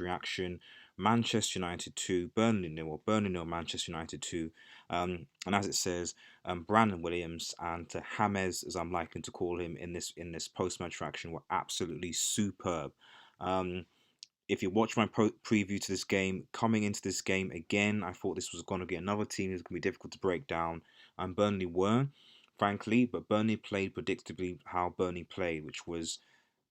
reaction. Manchester United 2, Burnley nil, or Burnley nil, Manchester United 2. And as it says, Brandon Williams and James, as I'm liking to call him in this post-match reaction, were absolutely superb. Um, if you watch my preview to this game, coming into this game again, I thought this was going to be another team that's going to be difficult to break down. And Burnley were, frankly, but Burnley played predictably how Burnley played, which was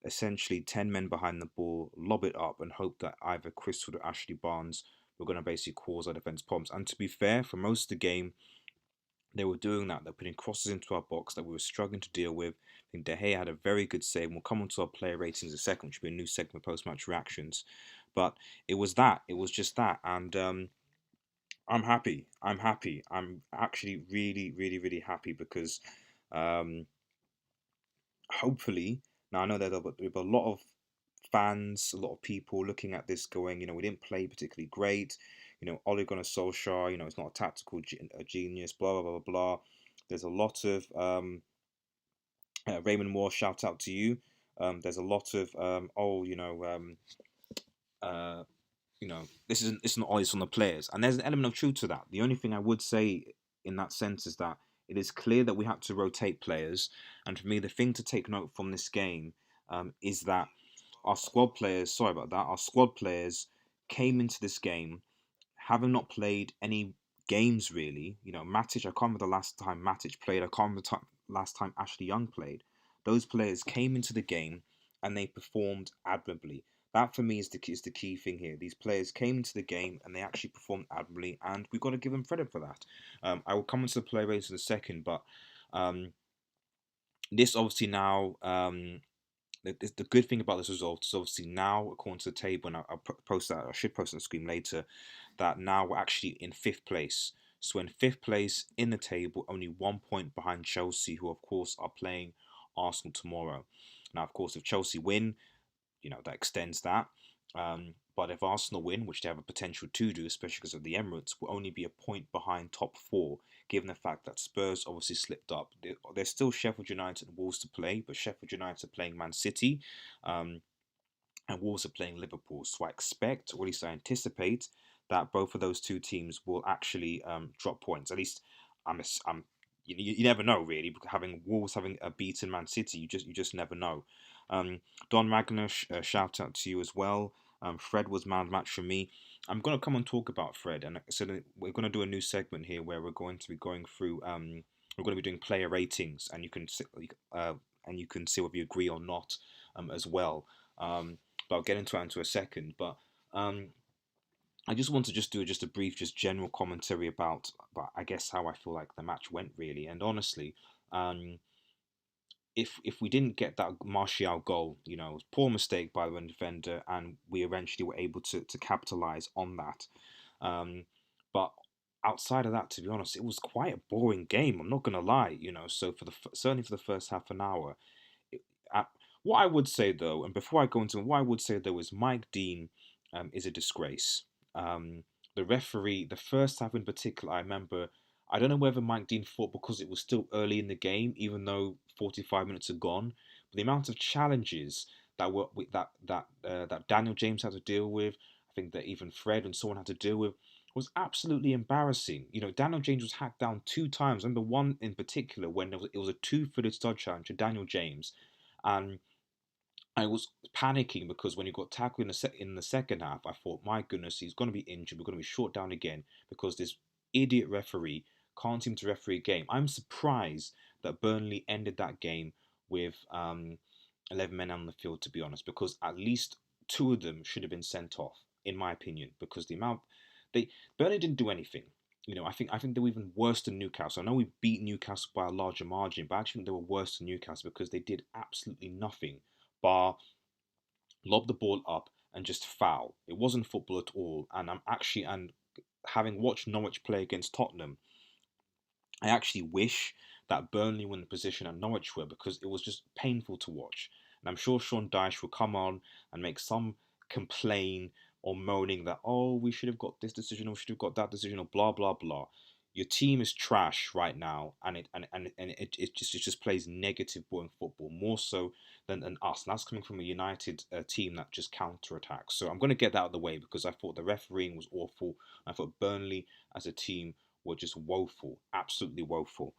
essentially 10 men behind the ball, lob it up, and hope that either Chris Wood or Ashley Barnes were going to basically cause our defence problems. And to be fair, for most of the game, they were doing that. They're putting crosses into our box that we were struggling to deal with. I think De Gea had a very good save. We'll come on to our player ratings in a second, which will be a new segment post-match reactions. But it was that. It was just that. And I'm happy. I'm happy. I'm actually really, really, really happy because um, hopefully, now I know there's a lot of fans, a lot of people looking at this going, we didn't play particularly great. Ole Gunnar Solskjaer, it's not a tactical genius, blah, blah, blah, blah. There's a lot of, Raymond Moore, shout out to you. There's a lot of, uh, this isn't always on the players. And there's an element of truth to that. The only thing I would say in that sense is that it is clear that we had to rotate players. And for me, the thing to take note from this game is that our squad players, sorry about that, our squad players came into this game having not played any games really. Matic, I can't remember the last time Matic played. I can't remember the last time Ashley Young played. Those players came into the game and they performed admirably. That for me is the key thing here. These players came into the game and they actually performed admirably, and we've got to give them credit for that. I will come into the play rates in a second, but um, this obviously now the good thing about this result is obviously now, according to the table, and I'll post that, I should post on the screen later, that now we're actually in fifth place. So in fifth place in the table, only 1 point behind Chelsea, who of course are playing Arsenal tomorrow. Now, of course, if Chelsea win, that extends that. But if Arsenal win, which they have a potential to do, especially because of the Emirates, will only be a point behind top four, given the fact that Spurs obviously slipped up. There's still Sheffield United and Wolves to play, but Sheffield United are playing Man City, and Wolves are playing Liverpool. So I expect, or at least I anticipate, that both of those two teams will actually drop points. At least I'm you never know really, because having Wolves having a beaten Man City, you just never know. Don Magner, shout out to you as well. Fred was man match for me. I'm gonna come and talk about Fred, and so we're gonna do a new segment here where we're going to be going through. We're going to be doing player ratings, and you can see whether you agree or not, as well. But I'll get into that into a second. But um, I just want to just do just a brief, just general commentary about I guess how I feel like the match went really. And honestly, um, if we didn't get that Martial goal, it was a poor mistake by the defender, and we eventually were able to capitalize on that. But outside of that, to be honest, it was quite a boring game. I'm not gonna lie, So certainly for the first half an hour, it, uh, what I would say though, and before I go into what I would say though, is Mike Dean is a disgrace. The referee, the first half in particular, I remember. I don't know whether Mike Dean thought because it was still early in the game, even though 45 minutes had gone, but the amount of challenges that Daniel James had to deal with, I think that even Fred and someone had to deal with, was absolutely embarrassing. Daniel James was hacked down 2 times. I remember one in particular when it was a two-footed stud challenge to Daniel James, and I was panicking because when he got tackled in the second half, I thought, my goodness, he's going to be injured. We're going to be short down again because this idiot referee can't seem to referee a game. I'm surprised that Burnley ended that game with 11 men on the field, to be honest, because at least two of them should have been sent off, in my opinion, because the amount they Burnley didn't do anything. I think they were even worse than Newcastle. I know we beat Newcastle by a larger margin, but I actually think they were worse than Newcastle because they did absolutely nothing bar lob the ball up and just foul. It wasn't football at all. And having watched Norwich play against Tottenham, I actually wish that Burnley were in the position that Norwich were, because it was just painful to watch. And I'm sure Sean Dyche will come on and make some complain or moaning that, oh, we should have got this decision or we should have got that decision or blah blah blah. your team is trash right now, and it just plays negative boring football more so than us. And that's coming from a United team that just counter attacks. So I'm going to get that out of the way because I thought the refereeing was awful. I thought Burnley as a team were just woeful, absolutely woeful.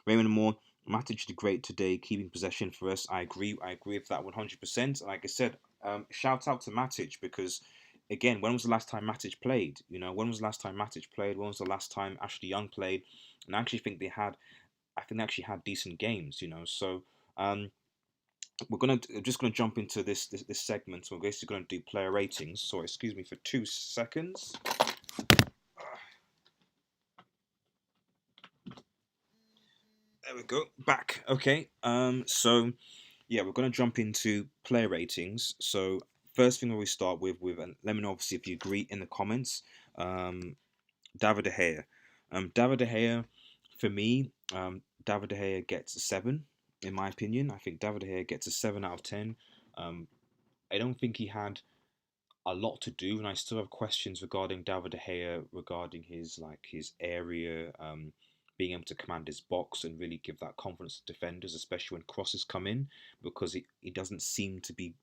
Raymond Moore, Matic did great today, keeping possession for us. I agree. I agree with that 100%. Like I said, shout out to Matic because again, when was the last time Matic played? You know, when was the last time Matic played? When was the last time Ashley Young played? And I actually think they had, I think they actually had decent games. You know, so just gonna jump into this segment. We're basically gonna do player ratings. So excuse me for 2 seconds. There we go. Back. Okay. So yeah, we're gonna jump into player ratings. So first thing we start with, and let me know obviously if you agree in the comments. Um, David De Gea. David De Gea, for me, David De Gea gets a 7, in my opinion. I think David De Gea gets a 7 out of 10. Um, I don't think he had a lot to do, and I still have questions regarding David De Gea, regarding his area, being able to command his box and really give that confidence to defenders, especially when crosses come in, because he doesn't seem to be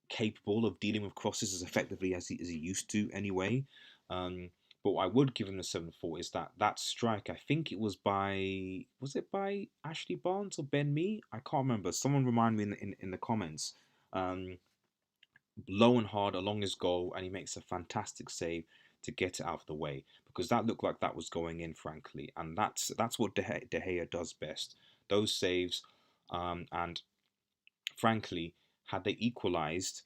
capable of dealing with crosses as effectively as he used to anyway. But what I would give him the 7 for is that strike. I think it was it by Ashley Barnes or Ben Mee? I can't remember. Someone remind me in the comments. Um, Low and hard along his goal, and he makes a fantastic save to get it out of the way because that looked like that was going in, frankly, and that's what De Gea does best. Those saves, and frankly, had they equalised,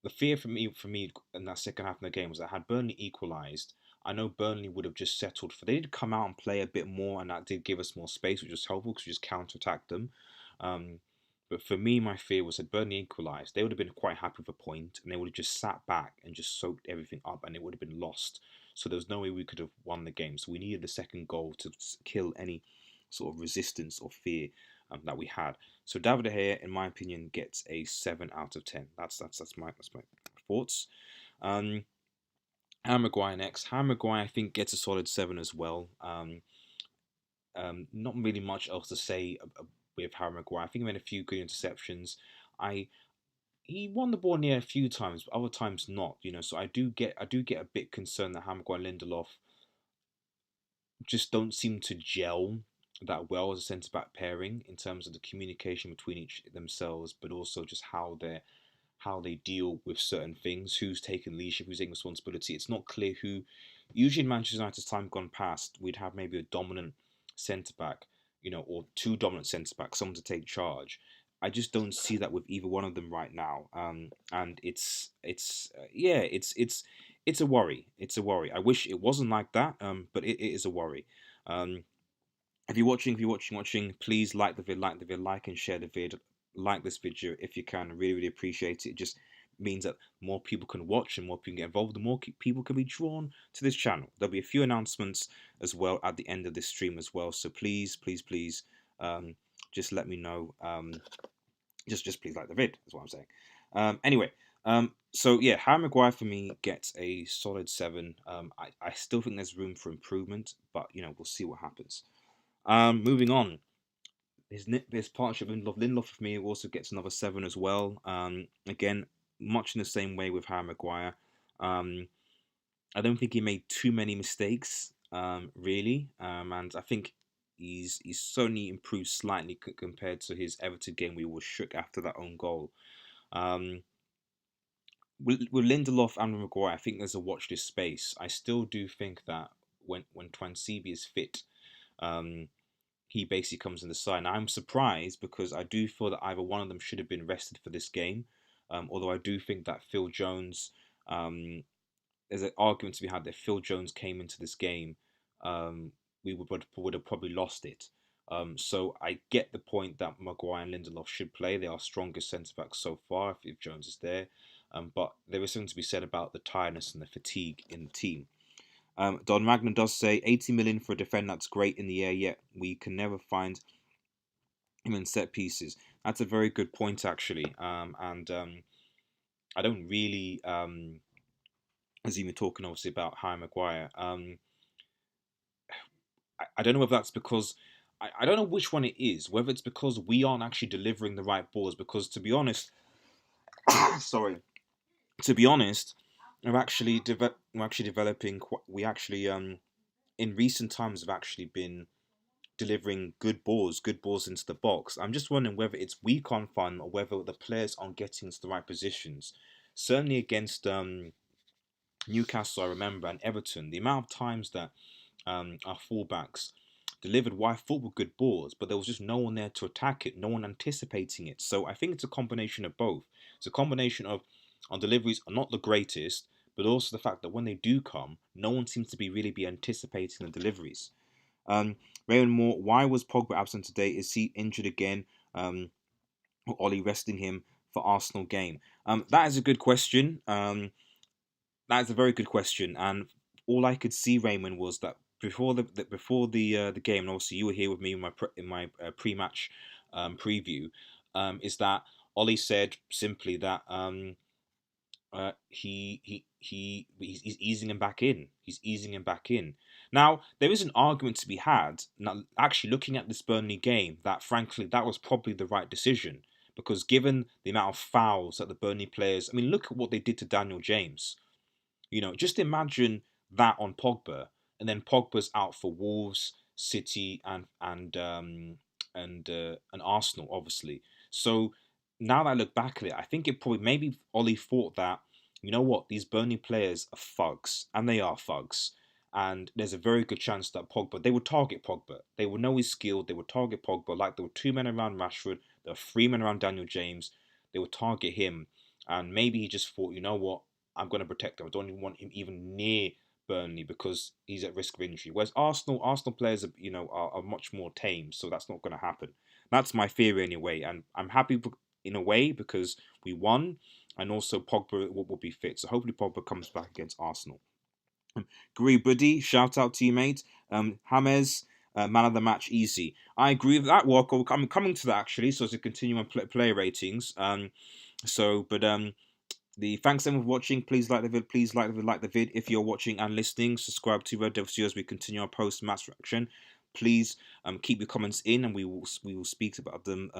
the fear for me in that second half of the game was that had Burnley equalised, I know Burnley would have just settled for. They did come out and play a bit more, and that did give us more space, which was helpful because we just counter attacked them. Um, but for me, my fear was that Burnley equalised, they would have been quite happy with a point, and they would have just sat back and just soaked everything up, and it would have been lost. So there was no way we could have won the game. So we needed the second goal to kill any sort of resistance or fear that we had. So David De Gea, in my opinion, gets a 7 out of 10. That's my thoughts. Um, Harry Maguire next. Harry Maguire, I think, gets a solid 7 as well. Not really much else to say with Harry Maguire. I think he made a few good interceptions. I He won the ball near a few times, but other times not. You know, so I do get a bit concerned that Harry Maguire and Lindelof just don't seem to gel that well as a centre back pairing in terms of the communication between each themselves, but also just how they deal with certain things, who's taking leadership, who's taking responsibility. It's not clear who. Usually in Manchester United's time gone past, we'd have maybe a dominant centre back, or two dominant centre backs, someone to take charge. I just don't see that with either one of them right now, and yeah, it's a worry. It's a worry. I wish it wasn't like that, but it is a worry. Um, if you're watching, please like and share the vid. Like this video if you can. Really, really appreciate it. It just means that more people can watch and more people can get involved, and more people can be drawn to this channel. There'll be a few announcements as well at the end of this stream as well. So please, please, please, just let me know. Just please like the vid. Is what I'm saying. Anyway. So yeah, Harry Maguire for me gets a solid 7. I still think there's room for improvement, but we'll see what happens. Moving on, his partnership with Lindelof for me also gets another 7 as well. Again, much in the same way with Harry Maguire. I don't think he made too many mistakes, really, and I think he's certainly improved slightly compared to his Everton game. We were shook after that own goal. Um, with Lindelof and Maguire, I think there's a watch this space. I still do think that when Twansibi is fit, um, he basically comes in the side. Now, I'm surprised because I do feel that either one of them should have been rested for this game. Although I do think that Phil Jones, there's an argument to be had that Phil Jones came into this game, we would have probably lost it. So I get the point that Maguire and Lindelof should play. They are strongest centre backs so far if Jones is there. But there is something to be said about the tiredness and the fatigue in the team. Don Magnan does say 80 million for a defender that's great in the air, yet we can never find him in set pieces. That's a very good point, actually. And I don't really, as you were talking obviously about Harry Maguire, I don't know if that's because I don't know which one it is. Whether it's because we aren't actually delivering the right balls. Because to be honest, sorry, to be honest, we're actually developing. We actually in recent times have actually been delivering good balls into the box. I'm just wondering whether it's we can't find or whether the players aren't getting into the right positions. Certainly against Newcastle, I remember, and Everton, the amount of times that our fullbacks delivered what I thought were good balls, but there was just no one there to attack it, no one anticipating it. So I think it's a combination of both. It's a combination of our deliveries are not the greatest, but also the fact that when they do come, no one seems to be really be anticipating the deliveries. Raymond Moore, why was Pogba absent today? Is he injured again? Or Ollie resting him for Arsenal game? That is a good question. That is a very good question, and all I could see, Raymond, was that before the game, and obviously you were here with me in my pre-match preview, is that Ollie said simply that he's easing him back in. He's easing him back in. Now there is an argument to be had. Now, actually, looking at this Burnley game, that frankly that was probably the right decision because given the amount of fouls that the Burnley players, I mean, look at what they did to Daniel James. Just imagine that on Pogba, and then Pogba's out for Wolves, City, and Arsenal, obviously. So now that I look back at it, I think it probably maybe Ollie thought that you know what these Burnley players are thugs, and they are thugs. And there's a very good chance that Pogba, they would target Pogba. They would know he's skilled. They would target Pogba like there were two men around Rashford. There were three men around Daniel James. They would target him. And maybe he just thought, you know what, I'm going to protect him. I don't even want him even near Burnley because he's at risk of injury. Whereas Arsenal players, are much more tame, so that's not going to happen. That's my theory anyway, and I'm happy in a way because we won, and also Pogba will be fit. So hopefully Pogba comes back against Arsenal. Gary Buddy, shout out to you, mate. James, man of the match, easy. I agree with that. Well, I'm coming to that actually, so to continue my player ratings. The thanks everyone for watching. Please like the vid. Please like the vid. If you're watching and listening, subscribe to Red Devil Studio as we continue our post match reaction. Please keep your comments in, and we will speak about them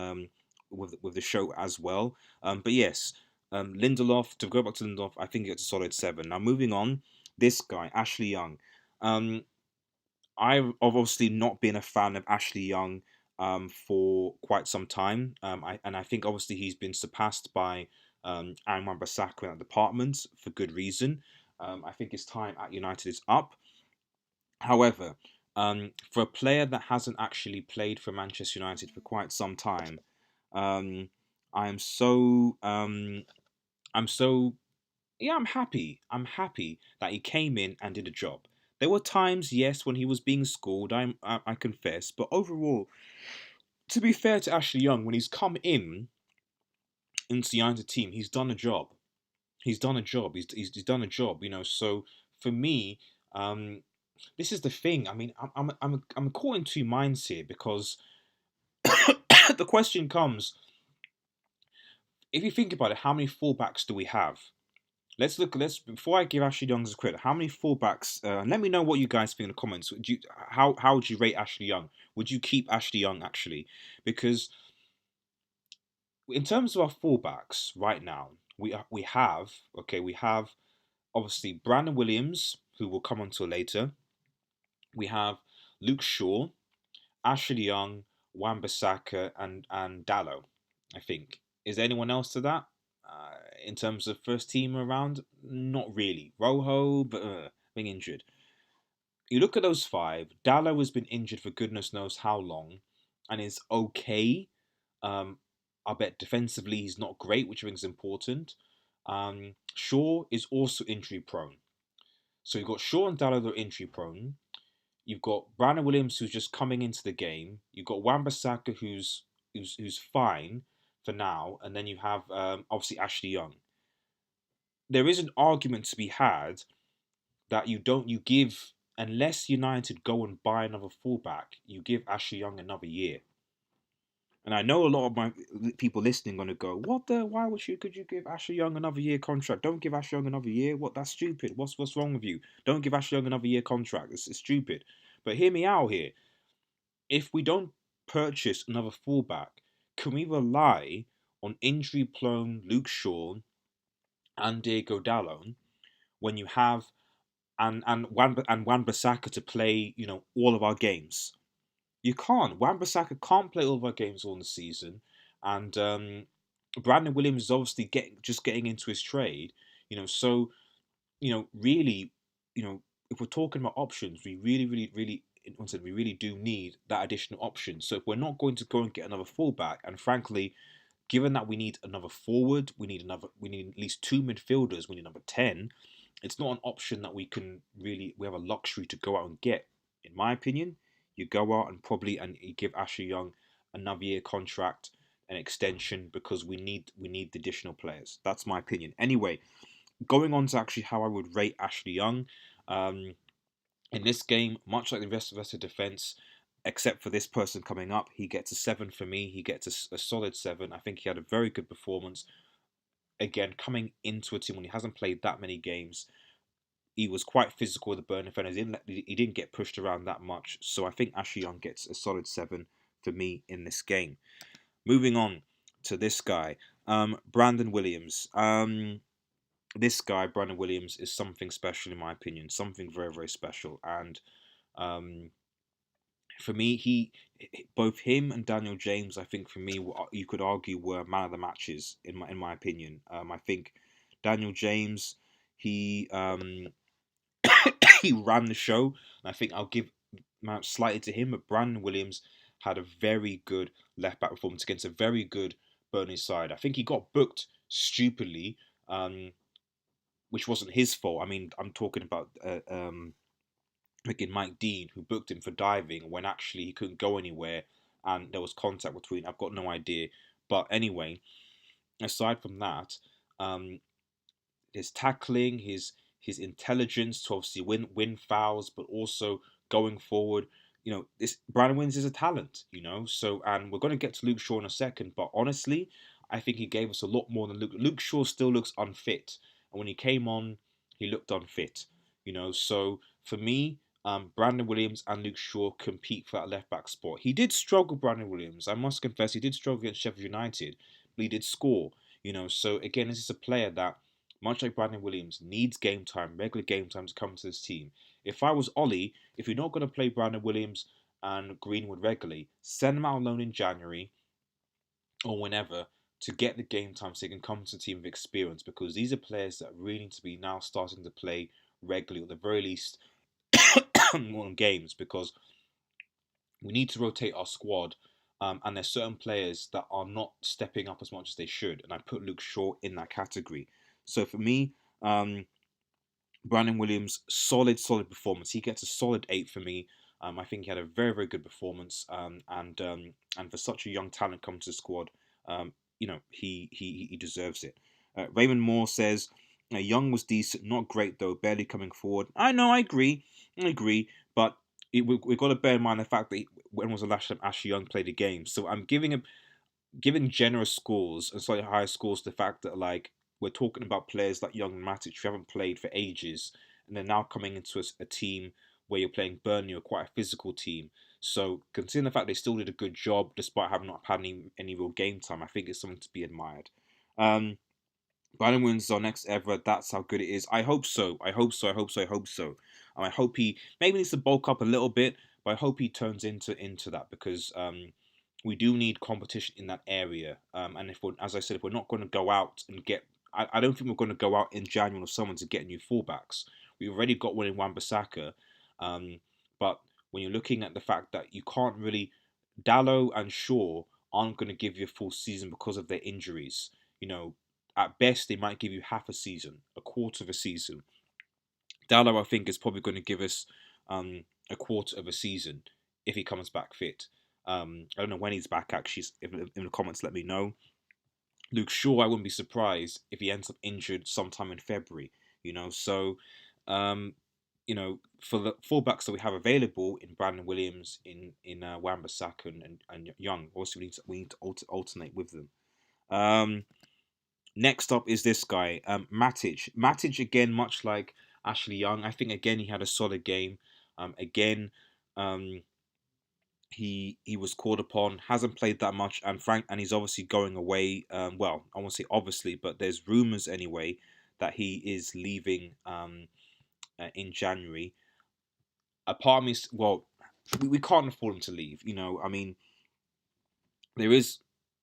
with the show as well. But yes, Lindelof. To go back to Lindelof, I think it's a solid 7. Now moving on, this guy Ashley Young. I've obviously not been a fan of Ashley Young for quite some time. I think obviously he's been surpassed by Aaron Wan-Bissaka in that department for good reason. I think his time at United is up. However, for a player that hasn't actually played for Manchester United for quite some time, I am so I'm so yeah, I'm happy. I'm happy that he came in and did a job. There were times, yes, when he was being schooled. I confess, but overall, to be fair to Ashley Young, when he's come into the United team, he's done a job. He's done a job. He's done a job. So for me, this is the thing. I mean, I'm caught in two minds here because the question comes: if you think about it, how many fullbacks do we have? Let's before I give Ashley Young his credit. How many fullbacks? Let me know what you guys think in the comments. How would you rate Ashley Young? Would you keep Ashley Young actually? Because in terms of our fullbacks right now, we have obviously Brandon Williams, who we'll come on to later. We have Luke Shaw, Ashley Young, Wan-Bissaka, and Dallo. I think. Is there anyone else to that? In terms of first team around, not really. Rojo, but being injured. You look at those 5. Dallo has been injured for goodness knows how long, and is okay. I bet defensively he's not great, which I think is important. Shaw is also injury prone. So you've got Shaw and Dallo that are injury prone. You've got Brandon Williams who's just coming into the game. You've got Wan-Bissaka who's fine for now, and then you have obviously Ashley Young. There is an argument to be had that you give unless United go and buy another fullback, you give Ashley Young another year. And I know a lot of my people listening are going to go, what the? Why could you give Ashley Young another year contract? Don't give Ashley Young another year. What? That's stupid. What's wrong with you? Don't give Ashley Young another year contract. It's stupid. But hear me out here. If we don't purchase another fullback, can we rely on injury-prone Luke Shaw and Diego Dallo when you have Wan-Bissaka to play, all of our games? You can't. Wan-Bissaka can't play all of our games all in the season, and Brandon Williams is obviously getting into his trade. So really, if we're talking about options, we really, really, really, we really do need that additional option. So if we're not going to go and get another fullback, and frankly, given that we need another forward, we need at least two midfielders, we need number 10. It's not an option that we have a luxury to go out and get. In my opinion, you go out and you give Ashley Young another year contract, an extension, because we need the additional players. That's my opinion. Anyway, going on to actually how I would rate Ashley Young. Um, in this game, much like the rest of us defense, except for this person coming up, he gets a 7 for me. He gets a solid 7. I think he had a very good performance. Again, coming into a team when he hasn't played that many games, he was quite physical with the Burnley defenders. He didn't get pushed around that much. So I think Ashley Young gets a solid 7 for me in this game. Moving on to this guy, Brandon Williams. This guy, Brandon Williams, is something special in my opinion. Something very, very special. And for me, both him and Daniel James, I think for me, you could argue were man of the matches in my opinion. I think Daniel James, he he ran the show, and I think I'll give Mount slightly to him. But Brandon Williams had a very good left back performance against a very good Burnley side. I think he got booked stupidly, which wasn't his fault. I mean, I'm talking about Mike Dean, who booked him for diving when actually he couldn't go anywhere, and there was contact between. I've got no idea, but anyway, aside from that, um, his tackling, his intelligence to obviously win fouls, but also going forward. This Brandon Williams is a talent. So and we're going to get to Luke Shaw in a second, but honestly, I think he gave us a lot more than Luke. Luke Shaw still looks unfit, and when he came on, he looked unfit. So for me, Brandon Williams and Luke Shaw compete for that left back spot. He did struggle, Brandon Williams. I must confess, he did struggle against Sheffield United, but he did score. So again, this is a player that, much like Brandon Williams, needs game time, regular game time to come to this team. If I was Ollie, if you're not going to play Brandon Williams and Greenwood regularly, send them out alone in January or whenever to get the game time so they can come to the team with experience, because these are players that really need to be now starting to play regularly, or at the very least on games, because we need to rotate our squad. And there's certain players that are not stepping up as much as they should, and I put Luke Shaw in that category. So for me, Brandon Williams, solid performance. He gets a solid 8 for me. I think he had a very, very good performance. And for such a young talent coming to the squad, he deserves it. Raymond Moore says, Young was decent, not great though, barely coming forward. I know, I agree, but we've got to bear in mind the fact that when was the last time Ashley Young played a game? So I'm giving generous scores and slightly higher scores to the fact that, like, we're talking about players like Young and Matic who haven't played for ages, and they're now coming into a team where you're playing Burnley, or quite a physical team. So considering the fact they still did a good job despite having not had any real game time, I think it's something to be admired. Brandon Williams is our next ever. That's how good it is. I hope so. I hope so. I hope he maybe needs to bulk up a little bit, but I hope he turns into that, because we do need competition in that area. And as I said, if we're not going to go out and get, I don't think we're going to go out in January or someone to get new fullbacks. We've already got one in Wan-Bissaka, but when you're looking at the fact that you can't really, Dallo and Shaw aren't going to give you a full season because of their injuries. At best they might give you half a season, a quarter of a season. Dallo, I think, is probably going to give us a quarter of a season if he comes back fit. I don't know when he's back, actually. If in the comments, let me know. Luke Shaw, I wouldn't be surprised if he ends up injured sometime in February. So for the fullbacks that we have available in Brandon Williams, in Wan-Bissaka and Young, also we need to alternate with them. Next up is this guy, Matic. Matic, again, much like Ashley Young, I think again he had a solid game. Again, Um, he was called upon, hasn't played that much, and he's obviously going away. Well, I won't say obviously, but there's rumours anyway that he is leaving in January. A part of me, well, we can't afford him to leave. I mean, there is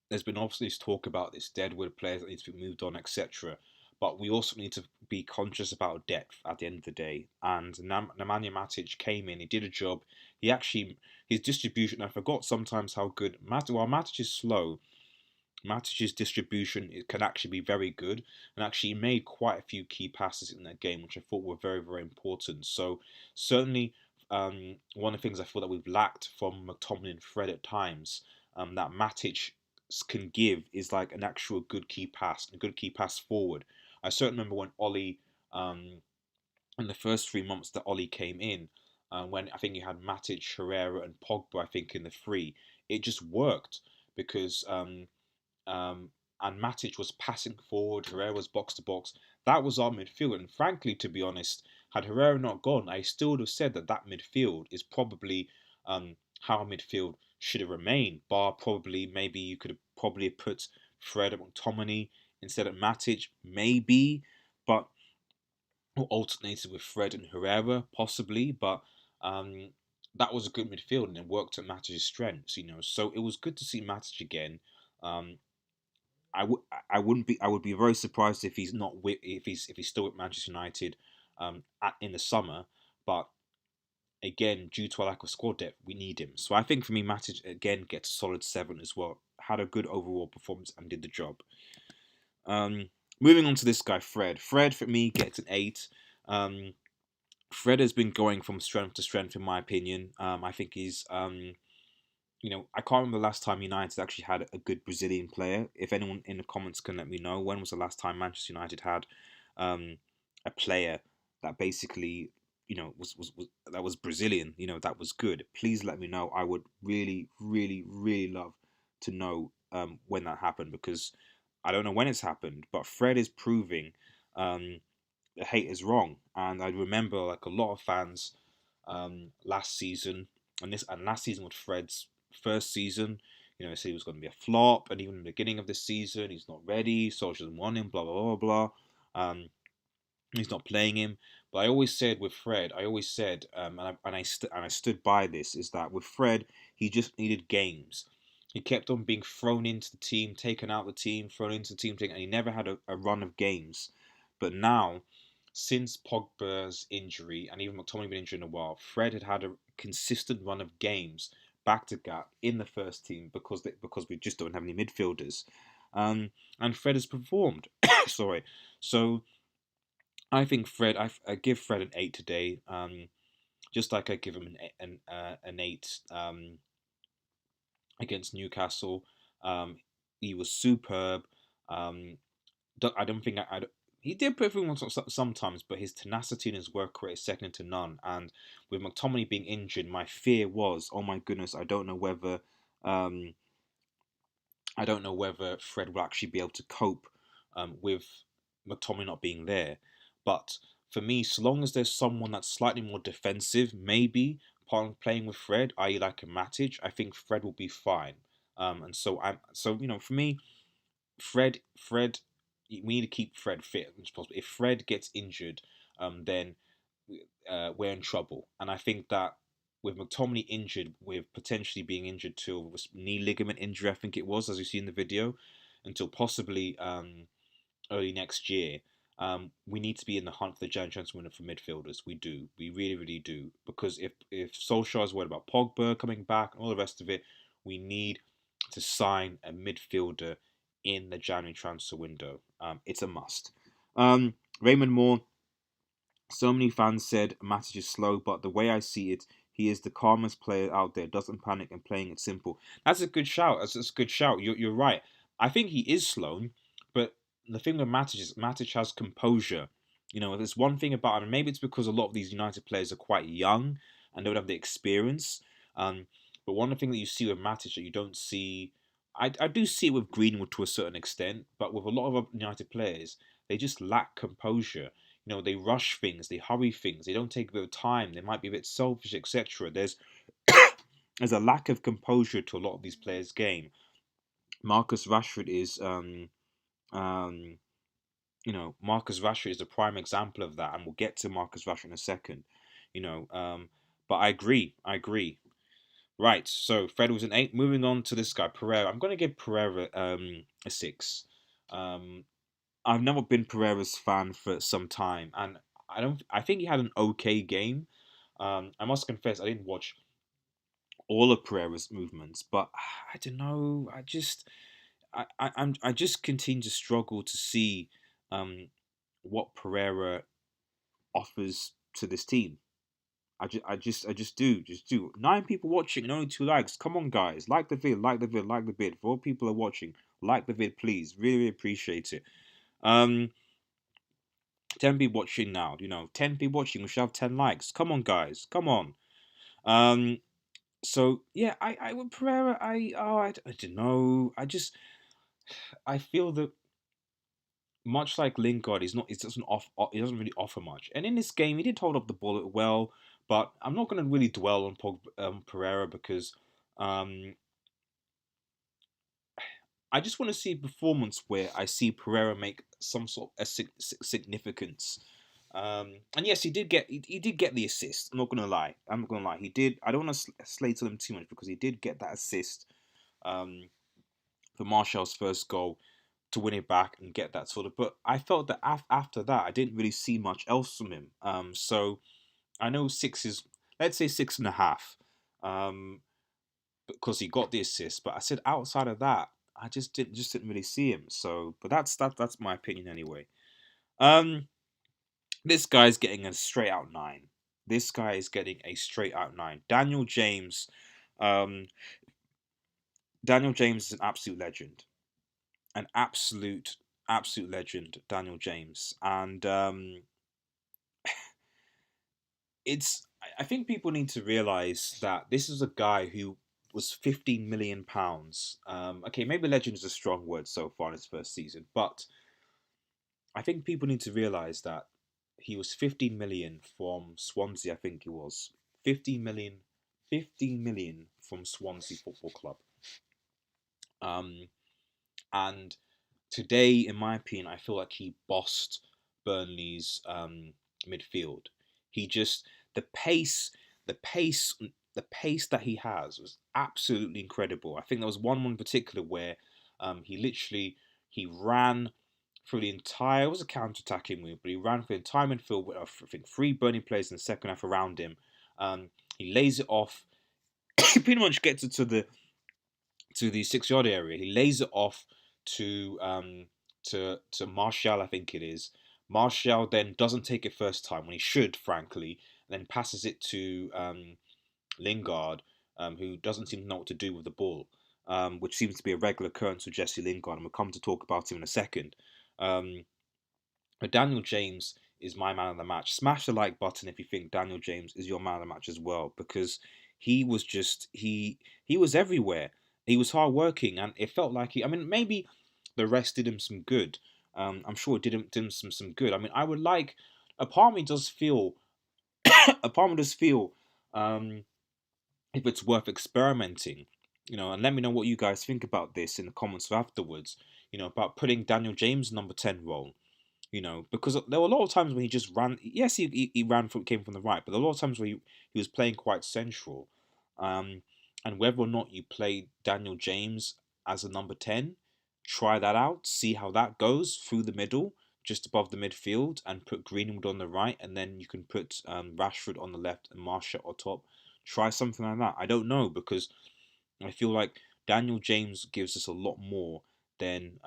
there's been obviously this talk about this Deadwood players that need to be moved on, etc. But we also need to be conscious about depth at the end of the day. And Nemanja Matic came in, he did a job. His distribution, I forgot sometimes how good while Matic is slow, Matic's distribution can actually be very good, and actually made quite a few key passes in that game, which I thought were very, very important. So certainly, one of the things I feel that we've lacked from McTominay and Fred at times, that Matic can give is like an actual good key pass, a good key pass forward. I certainly remember when Ollie, in the first 3 months that Ollie came in, when I think he had Matic, Herrera, and Pogba, I think in the three, it just worked because. Um, and Matic was passing forward, Herrera was box to box. That was our midfield. And frankly, to be honest, had Herrera not gone, I still would have said that that midfield is probably how our midfield should have remained. Bar probably, maybe you could have probably put Fred and McTominay instead of Matic, maybe, but or alternated with Fred and Herrera, possibly. But that was a good midfield and it worked at Matic's strengths, So it was good to see Matic again. Um, I would be very surprised if he's not if he's still at Manchester United in the summer. But again, due to a lack of squad depth, we need him. So I think for me, Matic again gets a solid 7 as well. Had a good overall performance and did the job. Um, Moving on to this guy, Fred. Fred for me gets an 8. Fred has been going from strength to strength, in my opinion. I think he's I can't remember the last time United actually had a good Brazilian player. If anyone in the comments can let me know, when was the last time Manchester United had a player that basically, was that was Brazilian, that was good. Please let me know. I would really, really, really love to know when that happened, because I don't know when it's happened, but Fred is proving the hate is wrong. And I remember like a lot of fans last season, and last season was Fred's first season. Said he was going to be a flop, and even in the beginning of this season, he's not ready. Solskjaer doesn't want him. Blah blah blah blah. He's not playing him. But I always said with Fred, and I stood by this, is that with Fred, he just needed games. He kept on being thrown into the team, taken out of the team, thrown into the team, and he never had a run of games. But now, since Pogba's injury and even McTominay been injured in a while, Fred had a consistent run of games back to back in the first team because we just don't have any midfielders, and Fred has performed. Sorry, so I think Fred. I give Fred an 8 today. Just like I give him an 8 against Newcastle. He was superb. I don't think he did perform sometimes, but his tenacity and his work rate is second to none. And with McTominay being injured, my fear was, oh my goodness, um, I don't know whether Fred will actually be able to cope with McTominay not being there. But for me, so long as there's someone that's slightly more defensive, maybe playing with Fred, i.e., like a Matic, I think Fred will be fine. And so for me, Fred, we need to keep Fred fit as much as possible. If Fred gets injured, then we're in trouble. And I think that with McTominay injured, with potentially being injured to knee ligament injury, I think it was, as you see in the video, until possibly early next year. We need to be in the hunt for the Giant transfer window for midfielders. We do. We really, really do. Because if Solskjaer is worried about Pogba coming back and all the rest of it, we need to sign a midfielder in the January transfer window. It's a must. Raymond Moore, so many fans said Matic is slow, but the way I see it, he is the calmest player out there. Doesn't panic and playing it simple. That's a good shout. That's a good shout. You're right. I think he is slow, but the thing with Matic is Matic has composure. There's one thing about him. And maybe it's because a lot of these United players are quite young and don't have the experience. But one of the things that you see with Matic that you don't see, I do see it with Greenwood to a certain extent, but with a lot of United players, they just lack composure. They rush things, they hurry things, they don't take a bit of time, they might be a bit selfish, etc. there's a lack of composure to a lot of these players' game. Marcus Rashford is um, Marcus Rashford is a prime example of that, and we'll get to Marcus Rashford in a second. You know, but I agree. I agree. Right. So Fred was an 8. Moving on to this guy Pereira. I'm going to give Pereira a 6. Um, I've never been Pereira's fan for some time, and I don't. I think he had an okay game. I must confess, I didn't watch all of Pereira's movements, but I don't know. I just continue to struggle to see um, what Pereira offers to this team. I just do. 9 people watching and only 2 likes. Come on, guys, like the vid, like the vid, like the vid. For all people are watching, like the vid, please. Really, really appreciate it. 10 people watching now. 10 people watching. We should have 10 likes. Come on, guys. Come on. Um, so yeah, I with Pereira, I don't know. I feel that much like Lingard, he doesn't really offer much. And in this game, he did hold up the ball well, but I'm not going to really dwell on Pereira because um, I just want to see a performance where I see Pereira make some sort of significance. And yes, he did get the assist. I'm not gonna lie. I'm not gonna lie. He did. I don't want to slate on him too much because he did get that assist um, for Martial's first goal to win it back and get that sort of. But I felt that after that, I didn't really see much else from him. So I know 6 is, let's say 6.5, because he got the assist. But I said outside of that, I just didn't really see him. So, but that's my opinion anyway. Um, this guy's getting a straight out 9. This guy is getting a straight out 9. Um, Daniel James is an absolute legend, an absolute legend, Daniel James, and it's. I think people need to realize that this is a guy who was £15 million. Okay, maybe legend is a strong word so far in his first season, but I think people need to realize that he was 15 million from Swansea. I think he was 15 million, 15 million from Swansea Football Club. Um, and today, in my opinion, I feel like he bossed Burnley's midfield. He just the pace, the pace, the pace that he has was absolutely incredible. I think there was one in particular where he ran through the entire. It was a counter-attacking move, but he ran through the entire midfield with I think 3 Burnley players in the second half around him. He lays it off. He pretty much gets it to the 6 yard area. He lays it off to to Martial, I think it is. Martial then doesn't take it first time when he should, frankly, and then passes it to Lingard, who doesn't seem to know what to do with the ball, which seems to be a regular occurrence with Jesse Lingard, and we'll come to talk about him in a second. Um, but Daniel James is my man of the match. Smash the like button if you think Daniel James is your man of the match as well, because he was just he was everywhere. He was hardworking, and it felt like he. I mean, maybe the rest did him some good. I'm sure it did him some good. I mean, I would like. A part of me does feel. A part of me does feel. If it's worth experimenting, and let me know what you guys think about this in the comments afterwards. About putting Daniel James number 10 role. Because there were a lot of times when he just ran. Yes, he ran came from the right, but there were a lot of times where he was playing quite central. Um, and whether or not you play Daniel James as a number 10, try that out, see how that goes through the middle, just above the midfield, and put Greenwood on the right, and then you can put Rashford on the left and Martial on top. Try something like that. I don't know, because I feel like Daniel James gives us a lot more than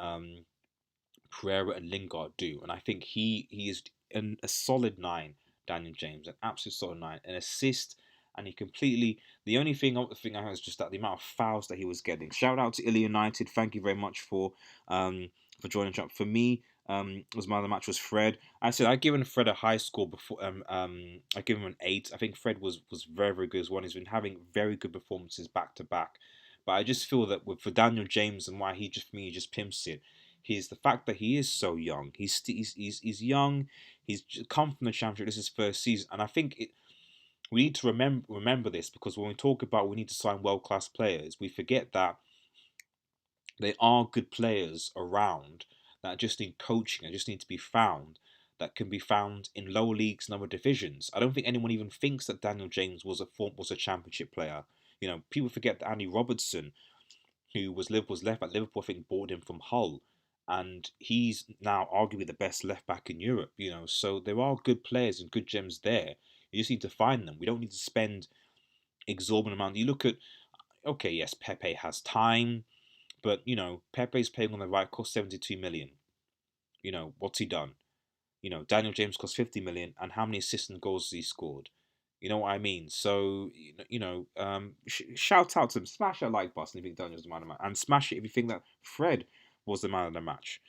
Pereira and Lingard do, and I think he is a solid 9. Daniel James, an absolute solid 9, an assist, and he completely. The only thing I have is just that the amount of fouls that he was getting. Shout out to Illy United, thank you very much for joining up. For me, was man of the match was Fred. I said I'd given Fred a high score before. I give him an 8. I think Fred was very very good as well. He's been having very good performances back to back. But I just feel that for Daniel James and why he just for me he just pimps it. He's the fact that he is so young. He's young. He's come from the championship. This is his first season, and I think we need to remember this, because when we talk about we need to sign world class players, we forget that there are good players around that just need coaching and just need to be found, that can be found in lower leagues and other divisions. I don't think anyone even thinks that Daniel James was a championship player. You know, people forget that Andy Robertson, who was Liverpool's left back, Liverpool I think bought him from Hull, and he's now arguably the best left back in Europe. You know, so there are good players and good gems there. You just need to find them. We don't need to spend exorbitant amount. You look at, okay, yes, Pepe has time, but you know, Pepe's playing on the right, cost 72 million. You know, what's he done? You know, Daniel James cost 50 million, and how many assists and goals has he scored? You know what I mean? So, shout out to him. Smash that like button if you think Daniel's the man of the match. And smash it if you think that Fred was the man of the match.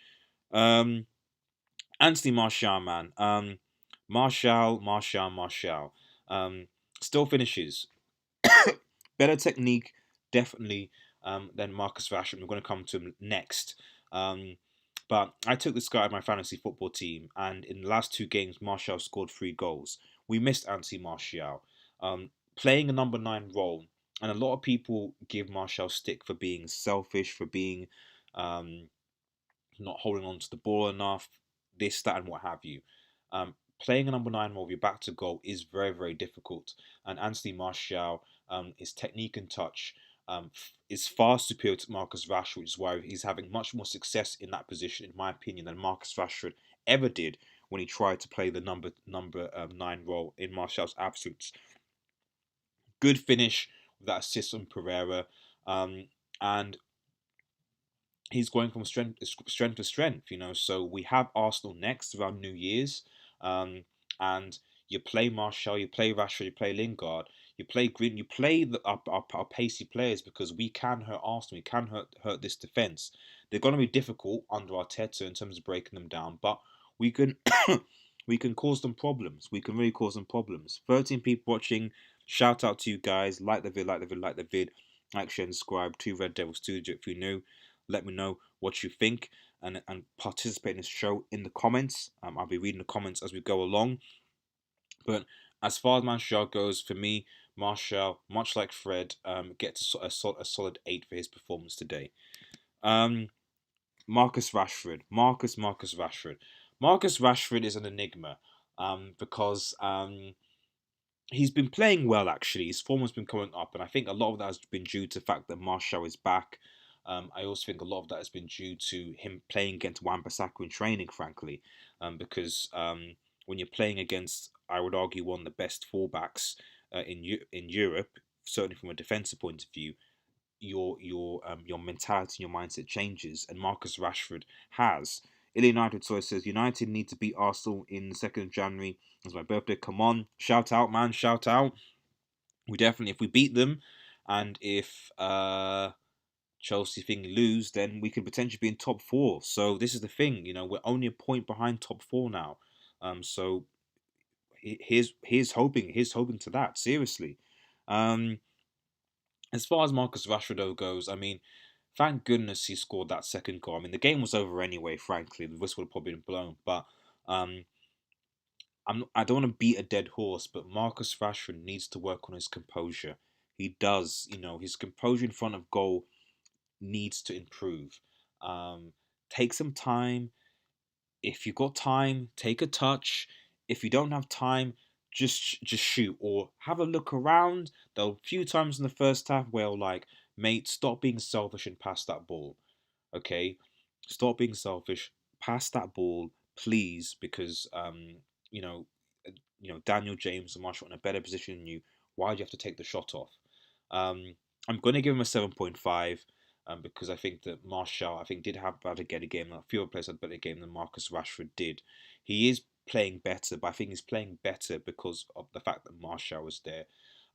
Anthony Martial, man. Martial. Still finishes. Better technique, definitely, than Marcus Rashford. We're going to come to him next. But I took this guy out of my fantasy football team, and in the last two games, Martial scored 3 goals. We missed Anthony Martial. Playing a number 9 role, and a lot of people give Martial stick for being selfish, for being not holding on to the ball enough, this, that, and what have you. Playing a number 9 role, you're back to goal, is very, very difficult. And Anthony Martial, his technique and touch is far superior to Marcus Rashford, which is why he's having much more success in that position, in my opinion, than Marcus Rashford ever did when he tried to play the number 9 role in Martial's absence. Good finish with that assist on Pereira, and he's going from strength to strength, you know. So we have Arsenal next around New Year's, and you play Martial, you play Rashford, you play Lingard, you play Green, you play our pacey players, because we can hurt Arsenal, we can hurt this defense. They're going to be difficult under Arteta in terms of breaking them down, but we can we can cause them problems. We can really cause them problems. 13 people watching. Shout out to you guys. Like the vid, like the vid, like the vid. Like, share, and subscribe to Red Devil Studio if you're new. Let me know what you think, and participate in this show in the comments. I'll be reading the comments as we go along. But as far as Martial goes, for me, Martial, much like Fred, gets a solid 8 for his performance today. Marcus Rashford. Marcus Rashford. Marcus Rashford is an enigma, because he's been playing well, actually. His form has been coming up, and I think a lot of that has been due to the fact that Martial is back. I also think a lot of that has been due to him playing against Wan-Bissaka in training, frankly, because when you're playing against, I would argue, one of the best fullbacks in Europe, certainly from a defensive point of view, your mentality, your mindset changes, and Marcus Rashford has. Ilya United so says United need to beat Arsenal in the 2nd of January. It's my birthday. Come on, shout out, man, shout out. We definitely, if we beat them, and if Chelsea think lose, then we could potentially be in top 4. So this is the thing, you know, we're only a point behind top 4 now. So here's hoping to that, seriously. As far as Marcus Rashford goes, I mean, thank goodness he scored that 2nd goal. I mean, the game was over anyway, frankly. The whistle would have probably been blown. But I don't want to beat a dead horse, but Marcus Rashford needs to work on his composure. He does. You know, his composure in front of goal needs to improve. Take some time. If you've got time, take a touch. If you don't have time, just shoot, or have a look around. There were a few times in the first half where, like, mate, stop being selfish and pass that ball. Okay, stop being selfish. Pass that ball, please, because you know, Daniel James and Marshall in a better position than you. Why do you have to take the shot off? I'm going to give him a 7.5. Because I think that Martial, did have a better game. A fewer players had a better game than Marcus Rashford did. He is playing better, but I think he's playing better because of the fact that Martial was there.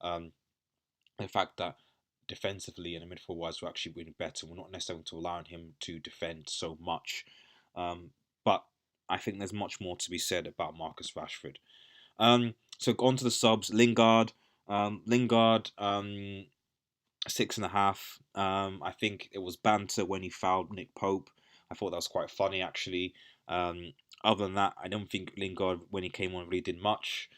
The fact that defensively and the midfield wise, we're actually winning better. We're not necessarily to rely on him to defend so much. But I think there's much more to be said about Marcus Rashford. So on to the subs. Lingard. 6.5. I think it was banter when he fouled Nick Pope. I thought that was quite funny, actually. Other than that, I don't think Lingard, when he came on, really did much.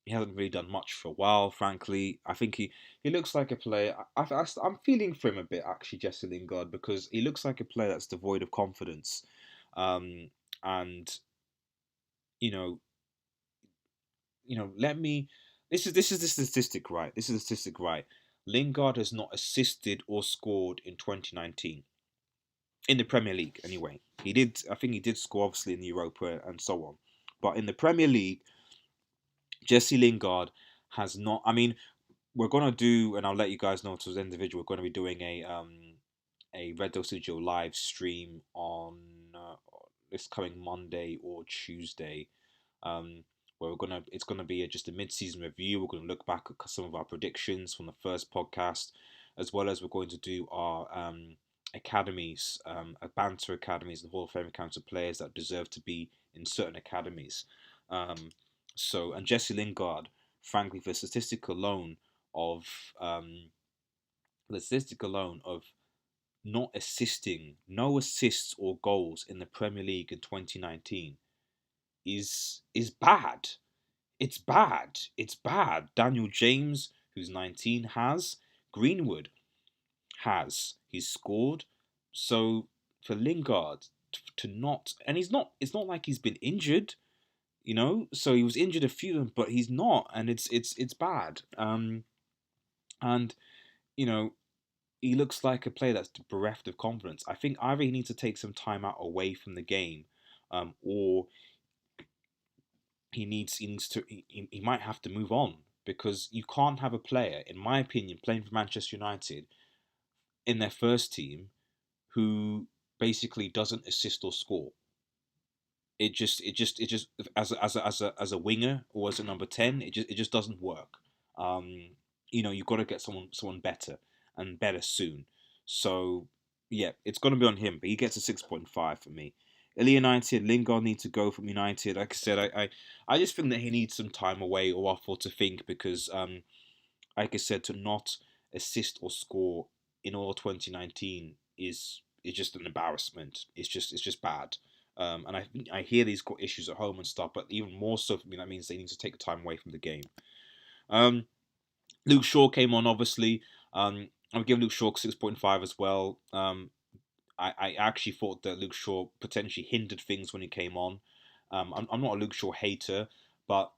He hasn't really done much for a while, frankly. I think he looks like a player. I'm feeling for him a bit, actually, Jesse Lingard, because he looks like a player that's devoid of confidence. Um, and you know, let me. This is the statistic, right? This is the statistic, right? Lingard has not assisted or scored in 2019 in the Premier League. Anyway, he did. I think he did score, obviously, in Europa and so on. But in the Premier League, Jesse Lingard has not. I mean, we're gonna do, and I'll let you guys know to as individual. We're gonna be doing a Red Devil Studio live stream on this coming Monday or Tuesday. Where it's gonna be just a mid-season review. We're gonna look back at some of our predictions from the first podcast, as well as we're going to do our academies, banter academies, and Hall of Fame accounts of players that deserve to be in certain academies. Um, and Jesse Lingard, frankly, for statistic alone of the statistic alone of not assisting, no assists or goals in the Premier League in 2019 is bad. It's bad. It's bad. Daniel James, who's 19, has. Greenwood has. He's scored. So for Lingard to not, and he's not. It's not like he's been injured. So he was injured a few, but he's not, and it's bad. And you know, he looks like a player that's bereft of confidence. I think either he needs to take some time out away from the game, or he might have to move on, because you can't have a player, in my opinion, playing for Manchester United in their first team who basically doesn't assist or score. It just as a winger or as a number 10, it just doesn't work. You've got to get someone better and better soon. So yeah, it's gonna be on him, but he gets a 6.5 for me. United, Lingard needs to go from United. Like I said, I just think that he needs some time away or off, or to think, because like I said, to not assist or score in all 2019 is just an embarrassment. It's just bad. And I hear he's got issues at home and stuff, but even more so for me, that means they need to take time away from the game. Um, Luke Shaw came on, obviously. I'm giving Luke Shaw 6.5 as well. I actually thought that Luke Shaw potentially hindered things when he came on. I'm not a Luke Shaw hater, but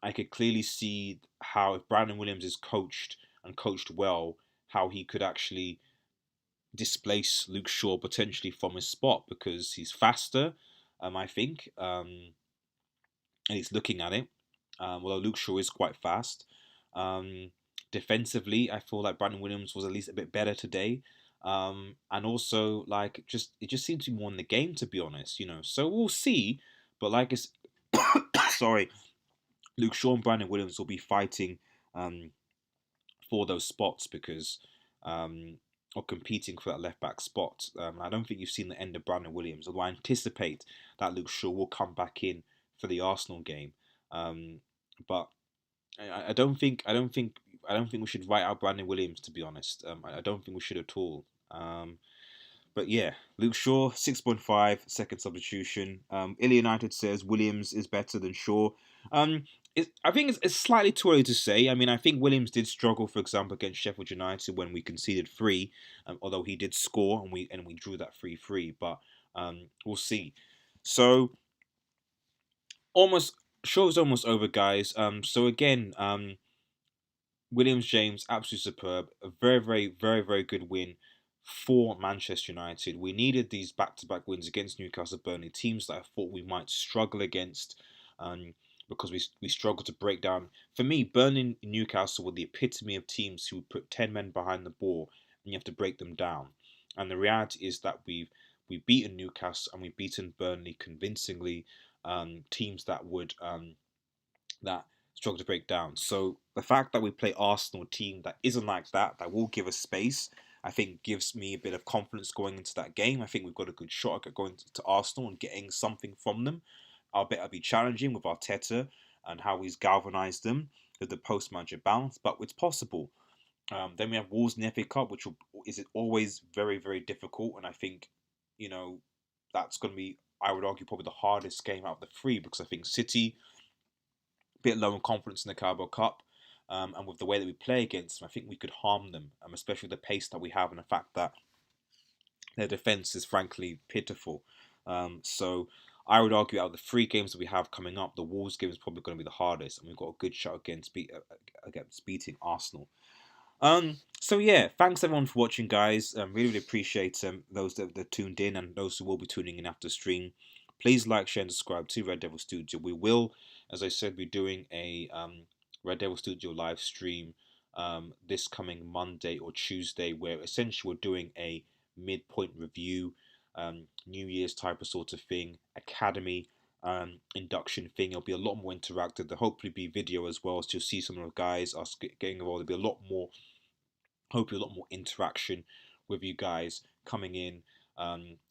I could clearly see how, if Brandon Williams is coached and coached well, how he could actually displace Luke Shaw potentially from his spot, because he's faster, I think, and he's looking at it. Although Luke Shaw is quite fast. Um, Defensively, I feel like Brandon Williams was at least a bit better today. And also, like, it just seems to be more in the game, to be honest. So we'll see. But like it's sorry, Luke Shaw and Brandon Williams will be fighting um, for those spots, because or competing for that left back spot. I don't think you've seen the end of Brandon Williams, although I anticipate that Luke Shaw will come back in for the Arsenal game. But I don't think we should write out Brandon Williams, to be honest. I don't think we should at all. But yeah, Luke Shaw, 6.5, second substitution. United says Williams is better than Shaw. Um, I think it's slightly too early to say. I mean, I think Williams did struggle, for example, against Sheffield United when we conceded three, although he did score and we drew that 3-3. But we'll see. So almost show's almost over, guys. So again, Williams James, absolutely superb. A very, very, very, very good win for Manchester United. We needed these back-to-back wins against Newcastle, Burnley, teams that I thought we might struggle against, because we struggled to break down. For me, Burnley and Newcastle were the epitome of teams who would put 10 men behind the ball and you have to break them down. And the reality is that we've beaten Newcastle and we've beaten Burnley convincingly. Teams that struggle to break down. So the fact that we play Arsenal, a team that isn't like that will give us space, I think gives me a bit of confidence going into that game. I think we've got a good shot at going to Arsenal and getting something from them. I'll bet it'll be challenging with Arteta and how he's galvanised them with the post-manager bounce, but it's possible. Then we have Wolves in the FA Cup, which is always very, very difficult, and I think, that's going to be, I would argue, probably the hardest game out of the three, because I think City, bit low in confidence in the Carabao Cup. And with the way that we play against them, I think we could harm them, especially with the pace that we have and the fact that their defence is frankly pitiful. So I would argue out of the 3 games that we have coming up, the Wolves game is probably going to be the hardest, and we've got a good shot against beating Arsenal. So yeah, thanks everyone for watching, guys. Really, really appreciate those that tuned in and those who will be tuning in after stream. Please like, share, and subscribe to Red Devil Studio. We will, as I said, be doing a Red Devil Studio live stream this coming Monday or Tuesday, where essentially we're doing a midpoint review, New Year's type of sort of thing, academy induction thing. It'll be a lot more interactive. There'll hopefully be video as well, so you'll see some of the guys us getting involved. There'll be a lot more, hopefully a lot more interaction with you guys coming in.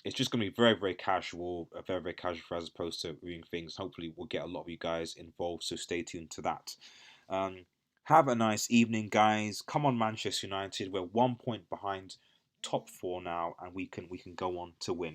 It's just going to be very, very casual, very, very casual as opposed to reading things. Hopefully we'll get a lot of you guys involved, so stay tuned to that. Have a nice evening, guys. Come on, Manchester United. We're 1 point behind top 4 now, and we can go on to win.